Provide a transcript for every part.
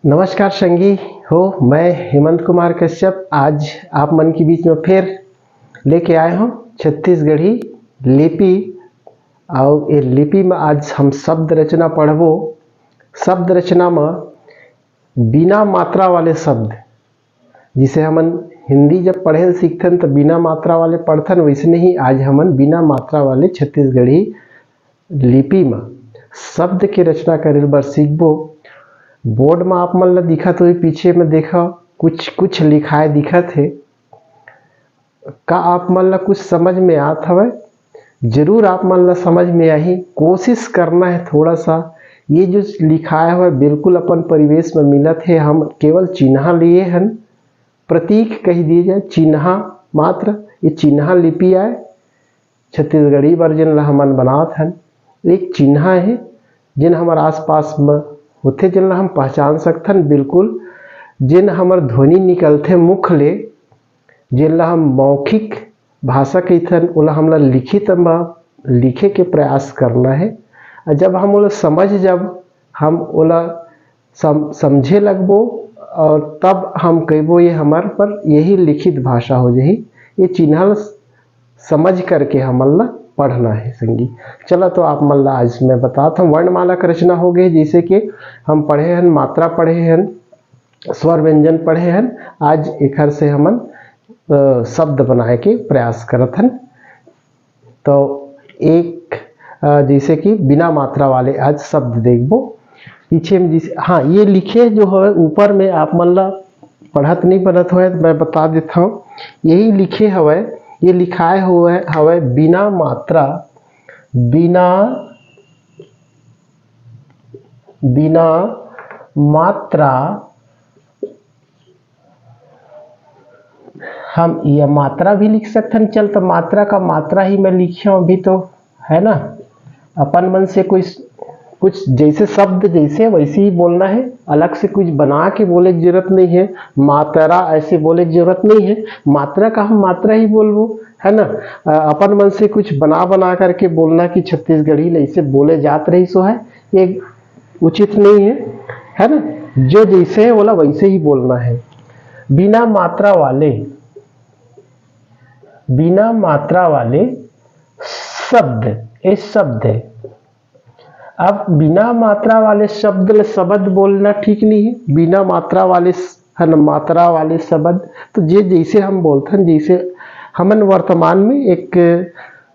नमस्कार संगी हो, मैं हेमंत कुमार कश्यप आज आप मन के बीच में फिर लेके आए हूँ छत्तीसगढ़ी लिपि। और ये लिपि में आज हम शब्द रचना पढ़बो। शब्द रचना में बिना मात्रा वाले शब्द, जिसे हमन हिंदी जब पढ़े सीखथन तो बिना मात्रा वाले पढ़थन, वैसे ही आज हमन बिना मात्रा वाले छत्तीसगढ़ी लिपि में शब्द के रचना करे बर सीखबो। बोर्ड में आप मन ला दिखत हो पीछे में देखा कुछ कुछ लिखाए दिखत है। का आप मन ला कुछ समझ में आत हवे? जरूर आप मन ला समझ में आही। कोशिश करना है थोड़ा सा। ये जो लिखाया हुआ बिल्कुल अपन परिवेश में मिलत है। हम केवल चिन्हा लिए हन, प्रतीक कह दिए जाए, चिन्हा मात्र। ये चिन्हा लिपि आए छत्तीसगढ़ी वर्जन ला हमन बनात हन। एक चिन्हा है जिन हमारे आसपास में होते, जिन हम पहचान सकथन बिल्कुल। जिन हमर ध्वनि निकलते मुख ले, जिन हम मौखिक भाषा कहथन, ओला हमला लिखित में लिखे के प्रयास करना है। जब हम ओला समझ, जब हम ओला समझे लगबो और तब हम कहबो ये हमार पर यही लिखित भाषा हो जाही। ये चिन्ह समझ करके हमन ला पढ़ना है संगी। चला तो आप मन ला आज मैं बताता हूँ। वर्णमाला का रचना हो गई, जैसे कि हम पढ़े हन, मात्रा पढ़े हन, स्वर व्यंजन पढ़े हन। आज एकर से हमन शब्द बनाए के प्रयास करत हन। तो एक जैसे कि बिना मात्रा वाले आज शब्द देखबो। पीछे में जिसे ये लिखे जो है ऊपर में, आप मन ला पढ़त नहीं पढ़त हो तो मैं बता देता हूँ। यही लिखे हवे, ये लिखाए हुए हवे बिना मात्रा, बिना मात्रा। हम यह मात्रा भी लिख सकते हैं। चल तो मात्रा का मात्रा ही मैं लिखा हूं अभी, तो है ना। अपन मन से कुछ जैसे शब्द जैसे वैसे ही बोलना है। अलग से कुछ बना के बोले की जरूरत नहीं है। मात्रा ऐसे बोले की जरूरत नहीं है। मात्रा का हम मात्रा ही बोलबो, है ना। अपन मन से कुछ बना करके बोलना कि छत्तीसगढ़ी ऐसे बोले जात रही सो है, ये उचित नहीं है ना। जो जैसे है बोला वैसे ही बोलना है। बिना मात्रा वाले शब्द, ये शब्द है। अब बिना मात्रा वाले शब्द बोलना ठीक नहीं है। बिना मात्रा वाले है ना, मात्रा वाले शब्द तो जैसे हम बोलते हैं, जैसे हमन वर्तमान में एक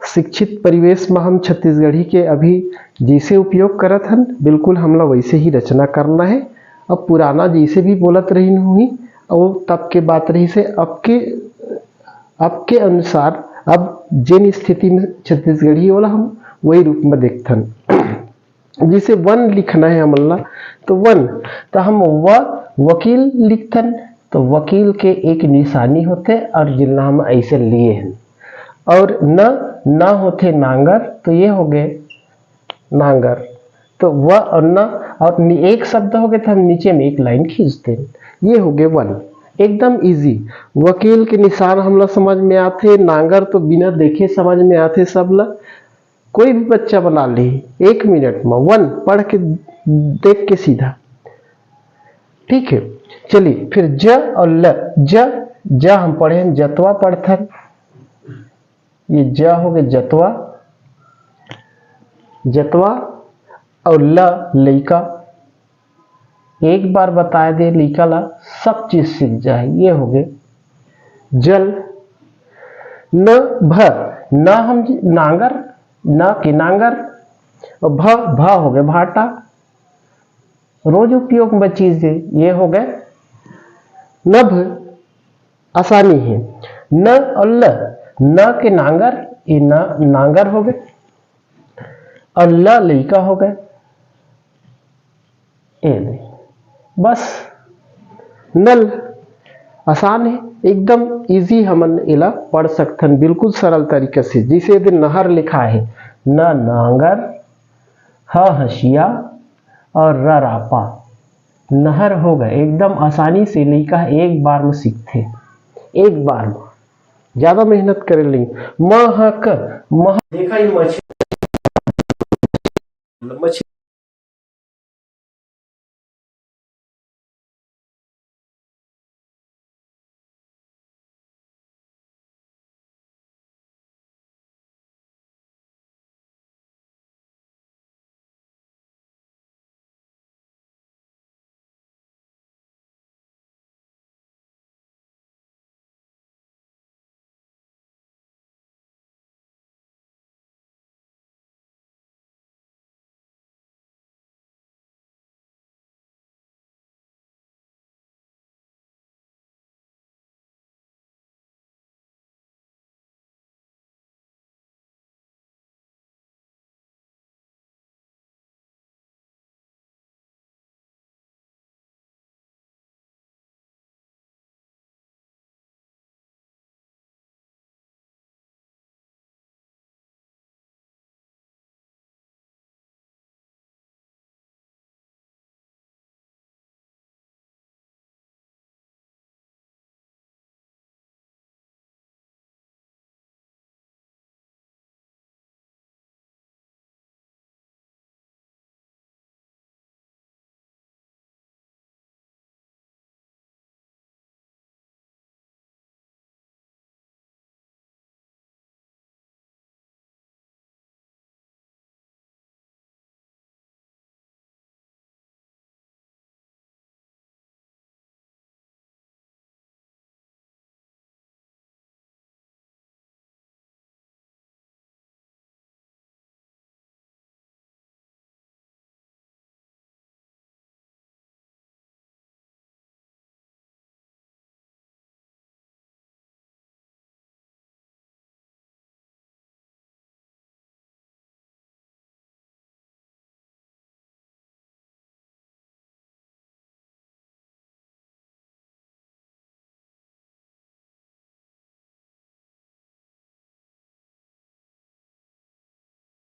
शिक्षित परिवेश में हम छत्तीसगढ़ी के अभी जैसे उपयोग करत हन, बिल्कुल हमला वैसे ही रचना करना है। अब पुराना जैसे भी बोलत रही हुई और तब के बात रही से अब के अनुसार अब जिन स्थिति में छत्तीसगढ़ी वाला हम वही रूप में देखथन। जैसे वन लिखना है हमला, तो वन तो हम वकील लिखथन, तो वकील के एक निशानी होते और जिला हम ऐसे लिए हैं। और न होते नांगर, तो ये हो गए नांगर। तो व और न और एक शब्द हो गए तो हम नीचे में एक लाइन खींचते हैं, ये हो गए वन। एकदम इजी। वकील के निशान हमला समझ में आते, नांगर तो बिना देखे समझ में आते सब ला। कोई भी बच्चा बना ली 1 मिनट में, वन पढ़ के देख के सीधा, ठीक है। चलिए फिर ज और ल। ज हम पढ़े जतवा पढ़थन, ये ज हो गए जतवा और ल लइका। एक बार बताए दे लइका ला सब चीज सीख जाए। ये हो गए जल। न हम नांगर, न के नांगर। और भ हो गए भाटा, रोज उपयोग में चीज है। ये हो गए नभ, आसानी है। न और ल, न के नांगर, ये नांगर हो गए और ल लइका हो गए। बस नल, आसान है एकदम इजी। हमन इला पढ़ सकथन बिल्कुल सरल तरीके से। जिसे यदि नहर लिखा है, न नांगर, ह हसिया और र रापा, नहर हो गए। एकदम आसानी से लइका एक बार में सीखते, एक बार में, ज्यादा मेहनत करे नहीं। देखा ही मछली